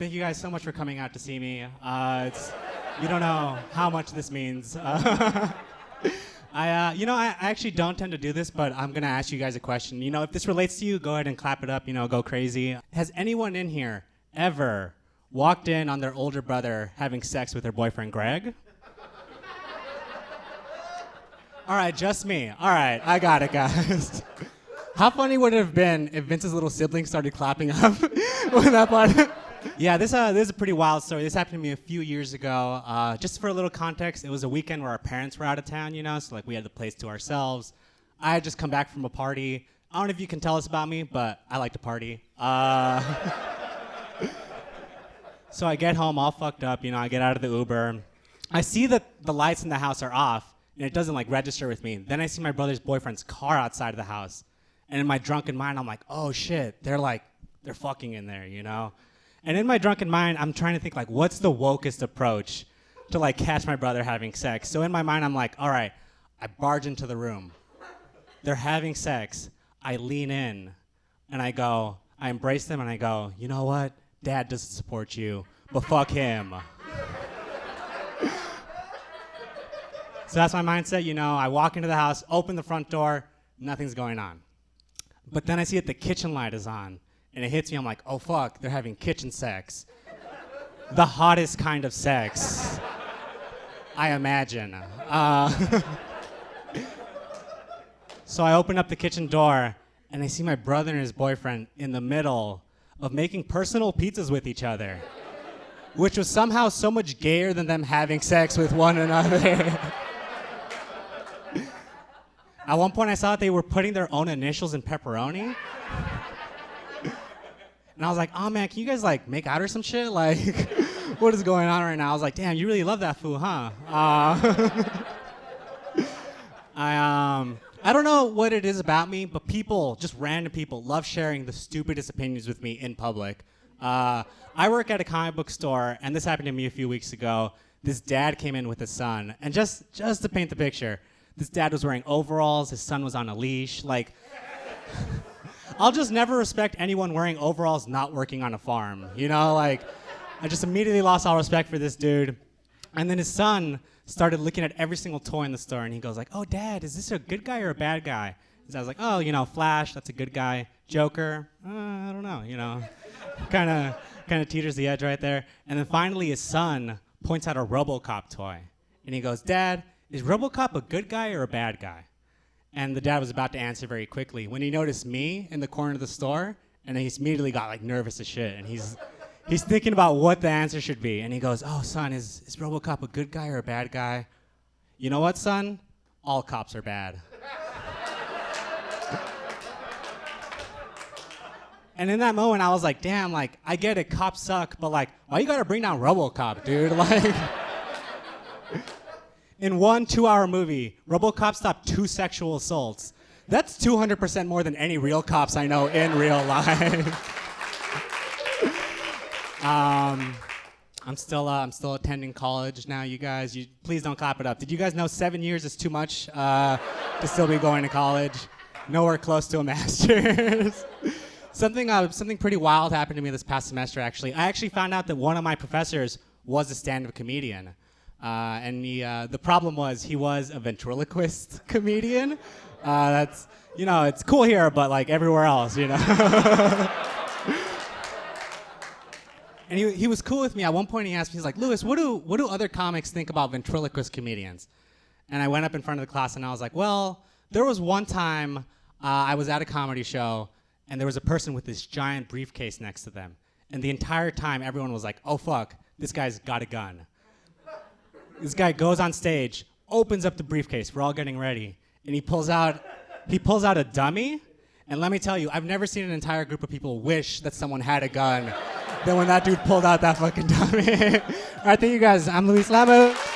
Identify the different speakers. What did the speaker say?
Speaker 1: Thank you guys so much for coming out to see me. You don't know how much this means. I actually don't tend to do this, but I'm gonna ask you guys a question. If this relates to you, go ahead and clap it up. Go crazy. Has anyone in here ever walked in on their older brother having sex with their boyfriend Greg? All right, just me. All right, I got it, guys. How funny would it have been if Vince's little sibling started clapping up when that part? Yeah, this is a pretty wild story. This happened to me a few years ago. Just for a little context, it was a weekend where our parents were out of town, so we had the place to ourselves. I had just come back from a party. I don't know if you can tell us about me, but I like to party. So I get home all fucked up, I get out of the Uber. I see that the lights in the house are off, and it doesn't register with me. Then I see my brother's boyfriend's car outside of the house. And in my drunken mind, I'm like, oh shit, they're fucking in there, And in my drunken mind, I'm trying to think what's the wokest approach to catch my brother having sex? So in my mind, I'm like, all right, I barge into the room. They're having sex. I lean in and I embrace them and I go, you know what? Dad doesn't support you, but fuck him. So that's my mindset, I walk into the house, open the front door, nothing's going on. But then I see that the kitchen light is on. And it hits me, I'm like, oh fuck, they're having kitchen sex. The hottest kind of sex, I imagine. So I open up the kitchen door, and I see my brother and his boyfriend in the middle of making personal pizzas with each other, which was somehow so much gayer than them having sex with one another. At one point I saw that they were putting their own initials in pepperoni. And I was like, oh man, can you guys make out or some shit? What is going on right now? I was like, damn, you really love that food, huh? I don't know what it is about me, but people, just random people, love sharing the stupidest opinions with me in public. I work at a comic book store, and this happened to me a few weeks ago. This dad came in with his son, and just to paint the picture, this dad was wearing overalls, his son was on a leash, I'll just never respect anyone wearing overalls not working on a farm, I just immediately lost all respect for this dude. And then his son started looking at every single toy in the store, and he goes oh, Dad, is this a good guy or a bad guy? And I was like, oh, Flash, that's a good guy. Joker, I don't know, kind of teeters the edge right there. And then finally his son points out a RoboCop toy, and he goes, Dad, is RoboCop a good guy or a bad guy? And the dad was about to answer very quickly when he noticed me in the corner of the store, and then he immediately got nervous as shit, and he's thinking about what the answer should be, and he goes, oh son, is RoboCop a good guy or a bad guy? You know what, son? All cops are bad. And in that moment I was like, damn, I get it, cops suck, but why you gotta bring down RoboCop, dude? In one 2-hour movie, RoboCop stopped 2 sexual assaults. That's 200% more than any real cops I know in real life. I'm still attending college now, you guys. Please don't clap it up. Did you guys know 7 years is too much to still be going to college? Nowhere close to a master's. Something pretty wild happened to me this past semester, actually. I actually found out that one of my professors was a stand-up comedian. And the problem was he was a ventriloquist comedian. That's, it's cool here, but everywhere else, And he was cool with me. At one point he asked me, he's like, Louis, what do other comics think about ventriloquist comedians? And I went up in front of the class and I was like, well, there was one time I was at a comedy show and there was a person with this giant briefcase next to them. And the entire time everyone was like, oh fuck, this guy's got a gun. This guy goes on stage, opens up the briefcase, we're all getting ready, and he pulls out a dummy, and let me tell you, I've never seen an entire group of people wish that someone had a gun than when that dude pulled out that fucking dummy. All right, thank you guys. I'm Luis Lemus.